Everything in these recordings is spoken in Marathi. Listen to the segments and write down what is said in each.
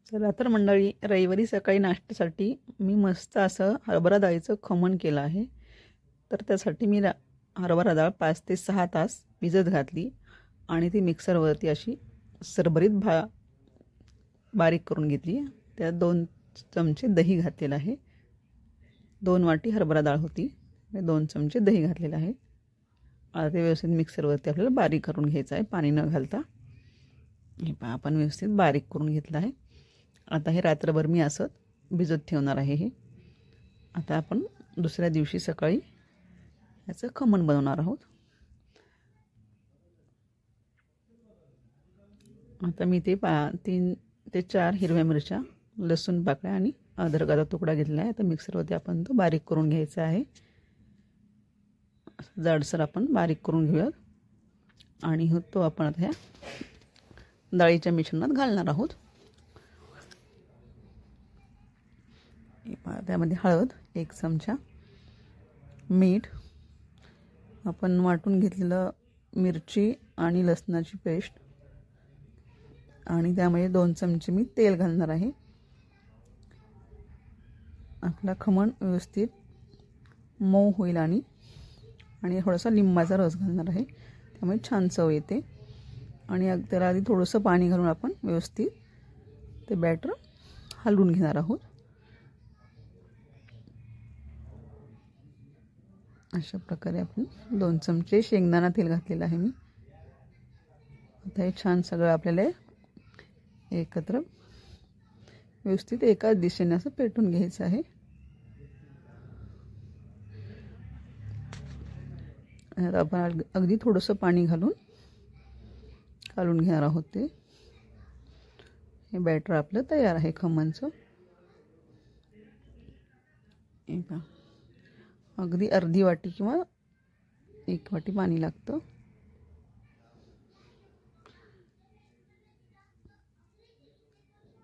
चला तर मंडळी, रविवारी सकाळी नाश्त्यासाठी मी मस्त असं हरभरा डाळीचं खमण केलं आहे. तर त्यासाठी मी हरभरा डाळ 5 ते 6 तास भिजत घातली आणि ती मिक्सरवरती अशी सरभरीत बारीक करून घेतली. त्यात 2 चमचे दही घातलेलं आहे. 2 वाटी हरभरा डाळ होती, 2 चमचे दही घातलेलं आहे. आता ते व्यवस्थित मिक्सरवरती आपल्याला बारीक करून घ्यायचं आहे, पाणी न घालता. हे पहा, आपण व्यवस्थित बारीक करून घेतलं आहे. आता हे रात्रभर मी असं भिजत ठेवणार आहे. हे आता आपण दुसऱ्या दिवशी सकाळी याचं खमण बनवणार आहोत. आता मी ते 3 ते 4 हिरव्या मिरच्या, लसूण पाकळ्या आणि अद्रकाचा तुकडा घेतला आहे. आता मिक्सरवरती आपण तो बारीक करून घ्यायचा आहे. जाडसर आपण बारीक करून घेऊयात आणि तो आपण आता ह्या डाळीच्या मिश्रणात घालणार आहोत. त्यामध्ये हळद 1 चमचा, मीठ, आपण वाटून घेतलेलं मिरची आणि लसणाची पेस्ट आणि त्यामध्ये 2 चमचे मी तेल घालणार आहे. आपला खमण व्यवस्थित मऊ होईल आणि थोडासा लिंबाचा रस घालणार आहे, त्यामुळे छान चव येते. आणि त्याला आधी थोडंसं पाणी घालून आपण व्यवस्थित ते बॅटर हलवून घेणार आहोत. अशा प्रकारे आपण 2 चमचे शेंगदाणा तेल घातलेलं आहे मी. आता हे छान सगळं आपल्याला एकत्र व्यवस्थित एकाच दिशेने असं पेटून घ्यायचं आहे. आता आपण अगदी थोडंसं पाणी घालून घेणार आहोत. हे बॅटर आपलं तयार आहे खमणचं. अगदी अर्धी वाटी किंवा 1 वाटी पाणी लागतं.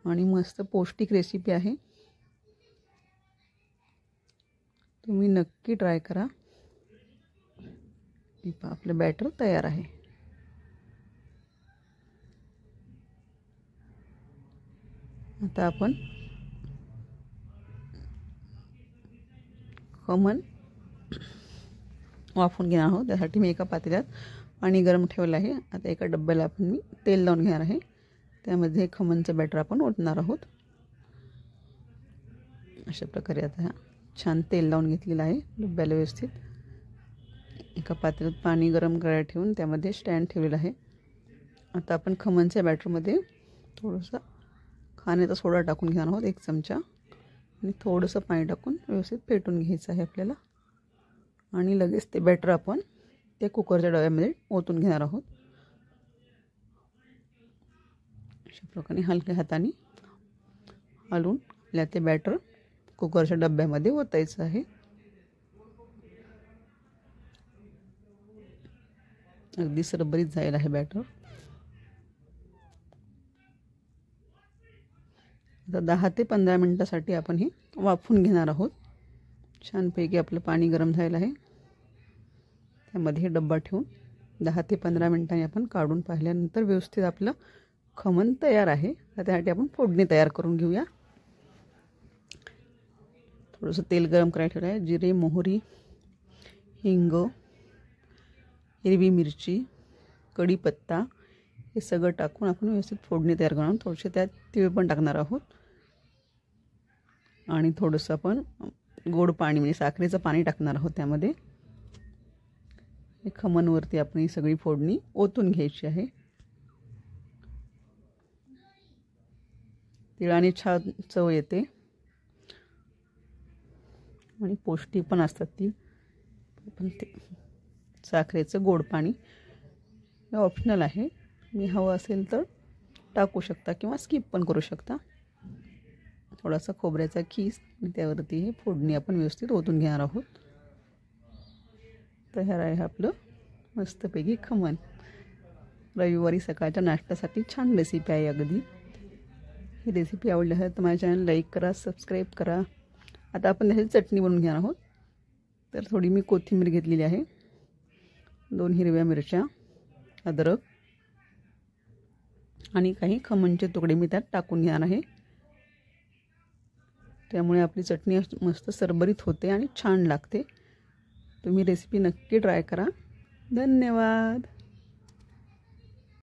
आणि मस्त पौष्टिक रेसिपी आहे, तुम्ही नक्की ट्राय करा. आपलं बॅटर तयार आहे. आता आपण खमण वाफवून घेणार आहोत. त्यासाठी मी एका पातेल्यात पाणी गरम ठेवलं आहे. आता एका डब्याला मी तेल लावून घेणार आहे. त्यामध्ये खमणचं बॅटर आपण ओतणार आहोत. अशा प्रकारे आता छान तेल लावून घेतलेलं आहे डब्याला. व्यवस्थित एका पातेल्यात पाणी गरम करायला ठेवून त्यामध्ये स्टँड ठेवलेलं आहे. आता आपण खमणच्या बॅटरमध्ये थोडंसं खाण्याचा सोडा टाकून घेणार आहोत, 1 चमचा, आणि थोडंसं पाणी टाकून व्यवस्थित फेटून घ्यायचं आहे आपल्याला. आणि लगेच ते बॅटर आपण त्या कुकरच्या डब्यामध्ये ओतून घेणार आहोत. अशा प्रकारे हलक्या हाताने हलवून आपल्याला ते बॅटर कुकरच्या डब्यामध्ये ओतायचं आहे. अगदी सरभरीत जाईल आहे बॅटर. आता 10 ते 15 मिनिटासाठी आपण हे वाफवून घेणार आहोत. छानपैकी आपलं पाणी गरम झालं आहे. त्यामध्ये हे डब्बा ठेवून 10 ते 15 मिनिटांनी आपण काढून पाहिल्यानंतर व्यवस्थित आपलं खमण तयार आहे. तर त्यासाठी आपण फोडणी तयार करून घेऊया. थोडंसं तेल गरम करायला ठेवलं आहे. जिरे, मोहरी, हिंग, हिरवी मिरची, कढीपत्ता हे सगळं टाकून आपण व्यवस्थित फोडणी तयार करून थोडेसे त्यात तीळ पण टाकणार आहोत. आणि थोडंसं आपण गोड पाणी म्हणजे साखरेचं पाणी टाकणार आहोत त्यामध्ये. हे खमणवरती आपण ही सगळी फोडणी ओतून घ्यायची आहे. तिळाने छान चव येते आणि पौष्टिक पण असतात ती. पण ते साखरेचं गोड पाणी हे ऑप्शनल आहे, मी हवं असेल तर टाकू शकता किंवा स्किप पण करू शकता. थोडासा खोबऱ्याचा खीस आणि त्यावरती हे फोडणी आपण व्यवस्थित ओतून घेणार आहोत. तयार आहे आपलं मस्तपैकी खमण. रविवारी सकाळच्या नाश्त्यासाठी छान रेसिपी आहे अगदी. ही रेसिपी आवडली आहे तर माझ्या चॅनल लाईक करा, सबस्क्राईब करा. आता आपण त्याची चटणी बनवून घेणार आहोत. तर थोडी मी कोथिंबीर घेतलेली आहे, 2 हिरव्या मिरच्या, अद्रक आणि काही खमणचे तुकडे मी त्यात टाकून घेणार आहे. त्यामुळे आपली चटणी मस्त सरबरीत होते आणि छान लागते. तुम्ही रेसिपी नक्की ट्राय करा. धन्यवाद.